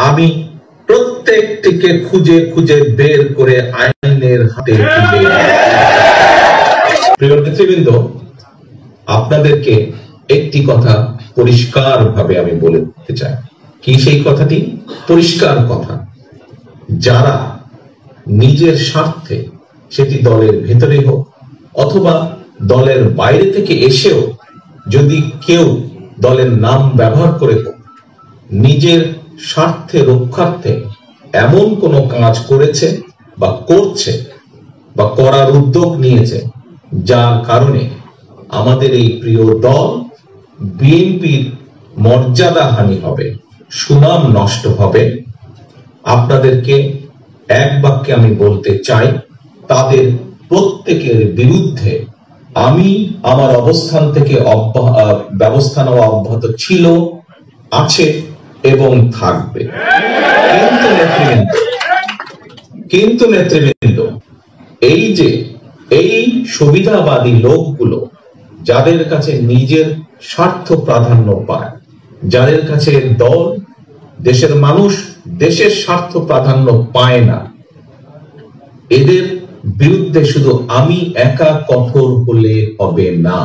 আমি প্রত্যেকটিকে খুঁজে খুঁজে বের করে আইনের হাতে তুলে দেব। প্রিয় নেতৃবৃন্দ, আপনাদেরকে একটি কথা পরিষ্কারভাবে আমি বলে দিতে চাই। কি সেই কথাটি? পরিষ্কার কথা, যারা নিজের স্বার্থে, সেটি দলের ভেতরে হোক অথবা দলের বাইরে থেকে এসেও যদি কেউ দলের নাম ব্যবহার করে হোক, নিজের স্বার্থে রক্ষার্থে এমন কোন কাজ করেছে বা করছে বা করার উদ্যোগ নিয়েছে যার কারণে আমাদের এই প্রিয় দল বিএনপির মর্যাদাহানি হবে, সুনাম নষ্ট হবে, আপনাদেরকে এক বাক্যে আমি বলতে চাই, তাদের প্রত্যেকের বিরুদ্ধে আমি আমার অবস্থান থেকে ব্যবস্থা নেওয়া অব্যাহত ছিল, আছে এবং থাকবে। কিন্তু নেতৃবৃন্দ, এই যে এই সুবিধাবাদী লোকগুলো যাদের কাছে নিজের স্বার্থ প্রাধান্য পায়, যাদের কাছে দল, দেশের মানুষ, দেশের স্বার্থ প্রাধান্য পায় না, এদের বিরুদ্ধে শুধু আমি একা কঠোর হলে হবে না,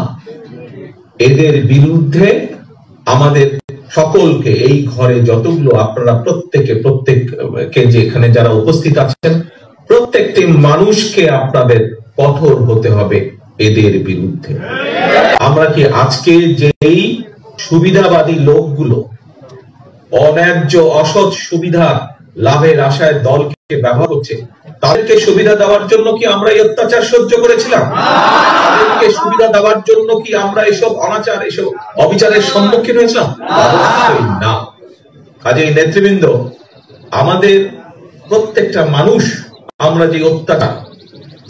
এদের বিরুদ্ধে আমাদের সকলকে, এই ঘরে যতগুলো আপনারা প্রত্যেককে যে এখানে যারা উপস্থিত আছেন, প্রত্যেকটি মানুষকে আপনাদের কঠোর হতে হবে এদের বিরুদ্ধে। আমরা কি আজকে যেই সুবিধাবাদী লোকগুলো অন্যায্য অসৎ সুবিধা লাভের আশায় দলকে ব্যবহার করছে, তাদেরকে সুবিধা দেওয়ার জন্য কি আমরা এই অত্যাচার সহ্য করেছিলাম? তাদেরকে সুবিধা দেওয়ার জন্য কি আমরা এসব অনাচার, এসব অবিচারের সম্মুখীন হয়েছিলাম? অবশ্যই না। কাজেই নেতৃবৃন্দ, আমাদের প্রত্যেকটা মানুষ, আমরা যে অত্যাচার,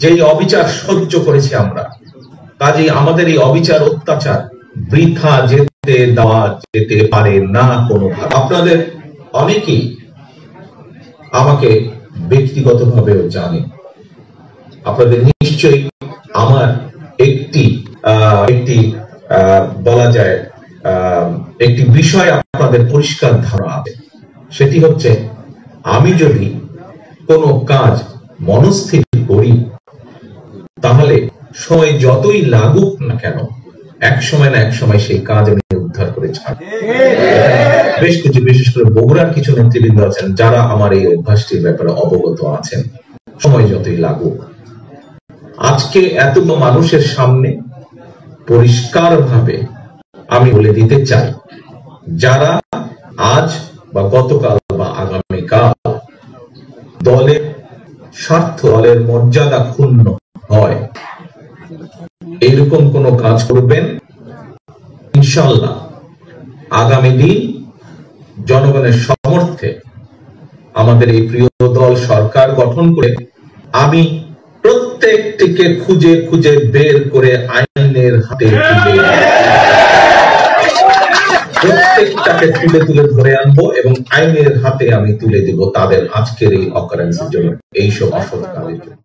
যেই অবিচার সহ্য করেছি আমরা, কাজেই আমাদের এই অবিচার অত্যাচার বৃথা যেতে দেওয়া যেতে পারে না কোনোভাবে। আপনাদের অনেকেই আমাকে ব্যক্তিগতভাবেও জানেন, আপনাদের নিশ্চয়ই আমার একটি বলা যায় একটি বিষয় আপনাদের পরিষ্কার ধারণা আছে, সেটি হচ্ছে আমি যদি কোনো কাজ মনস্থির করি, তাহলে সময় যতই লাগুক না কেন, এক সময় না এক সময় সেই কাজ আমি উদ্ধার করে ছাড়ব। বেশ কিছু, বিশেষ করে বগুড়ার কিছু নেতৃবৃন্দ আছেন যারা আমার এই অভ্যাসটির ব্যাপারে অবগত আছেন। সময় যতই লাগুক, আজকে এতগুলো মানুষের সামনে পরিষ্কারভাবে আমি বলে দিতে চাই, যারা আজ বা গতকাল বা আগামীকাল দলের স্বার্থ, দলের মর্যাদা ক্ষুণ্ণ হয়, এরকম কোন কাজ করবেন, ইনশাআল্লাহ আগামী দিন জনগণের সমর্থে আমাদের এই প্রিয় দল সরকার গঠন করে আমি প্রত্যেকটিকে খুঁজে খুঁজে বের করে আইনের হাতে তুলে প্রত্যেকটাকে তুলে ধরে আনবো এবং আইনের হাতে আমি তুলে দেব তাদের আজকের এই অকারেন্সের জন্য, এইসব অসৎ কাজের জন্য।